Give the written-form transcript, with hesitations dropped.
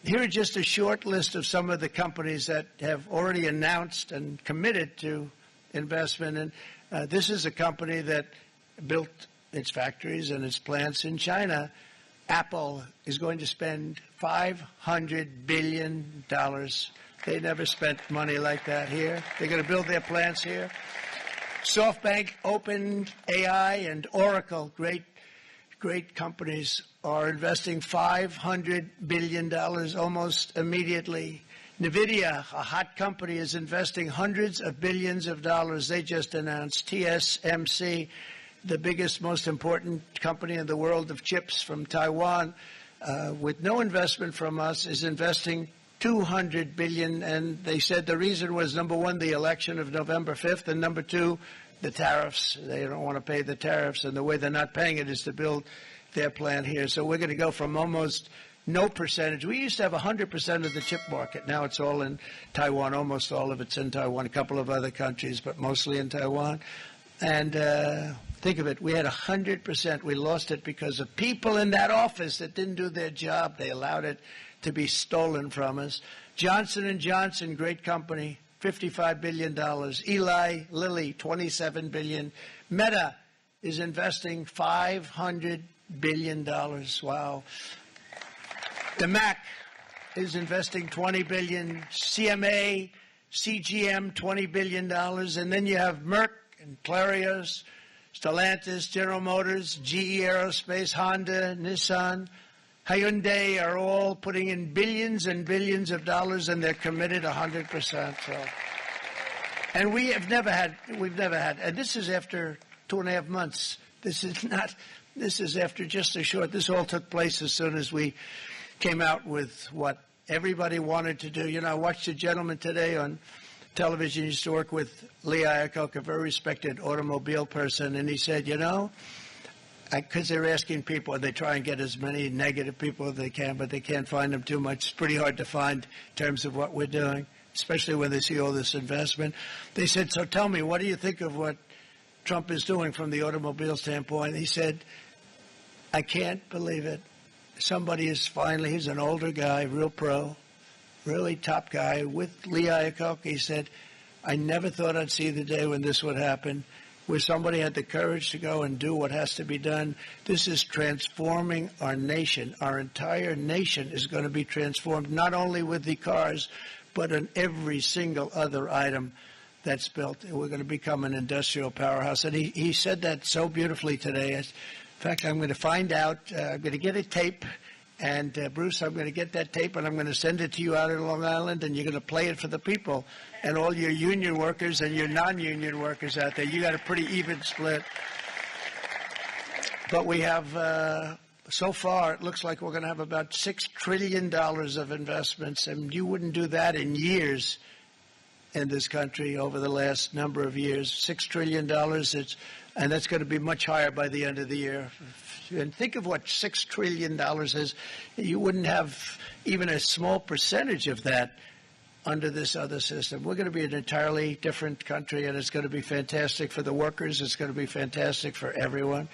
Here are just a short list of some of the companies that have already announced and committed to investment. And this is a company that built its factories and its plants in China. Apple is going to spend $500 billion. They never spent money like that here. They're going to build their plants here. SoftBank, OpenAI, and Oracle, great companies, are investing $500 billion almost immediately. NVIDIA, a hot company, is investing hundreds of billions of dollars. They just announced. TSMC, the biggest, most important company in the world of chips from Taiwan, with no investment from us, is investing $200 billion. And they said the reason was, number one, the election of November 5th, and number two, the tariffs. They don't want to pay the tariffs, and the way they're not paying it is to build their plant here. So we're going to go from almost no percentage. We used to have 100% of the chip market. Now it's all in Taiwan. Almost all of it's in Taiwan, a couple of other countries, but mostly in Taiwan. And think of it, we had 100%. We lost it because of people in that office that didn't do their job. They allowed it to be stolen from us. Johnson & Johnson, great company, $55 billion. Eli Lilly, $27 billion. Meta is investing $500 billion. Wow. The MAC is investing $20 billion. CMA, CGM, $20 billion. And then you have Merck and Clarios, Stellantis, General Motors, GE Aerospace, Honda, Nissan, Hyundai are all putting in billions and billions of dollars, and they're committed 100%. So. And we've never had, and this is after 2.5 months. This is after just a short, this all took place as soon as we came out with what everybody wanted to do. You know, I watched a gentleman today on television. He used to work with Lee Iacocca, a very respected automobile person, and he said, you know, because they're asking people, and they try and get as many negative people as they can, but they can't find them too much. It's pretty hard to find in terms of what we're doing, especially when they see all this investment. They said, so tell me, what do you think of what Trump is doing from the automobile standpoint? He said, I can't believe it. Somebody is finally, he's an older guy, real pro, really top guy, with Lee Iacocca. He said, I never thought I'd see the day when this would happen, where somebody had the courage to go and do what has to be done. This is transforming our nation. Our entire nation is going to be transformed, not only with the cars, but in every single other item that's built. We're going to become an industrial powerhouse. And he said that so beautifully today. In fact, I'm going to find out. I'm going to get a tape. And, Bruce, I'm going to get that tape, and I'm going to send it to you out in Long Island, and you're going to play it for the people and all your union workers and your non-union workers out there. You got a pretty even split. But we have, so far, it looks like we're going to have about $6 trillion of investments, and you wouldn't do that in years in this country over the last number of years. $6 trillion, and that's going to be much higher by the end of the year. And think of what $6 trillion is. You wouldn't have even a small percentage of that under this other system. We're going to be an entirely different country, and it's going to be fantastic for the workers. It's going to be fantastic for everyone.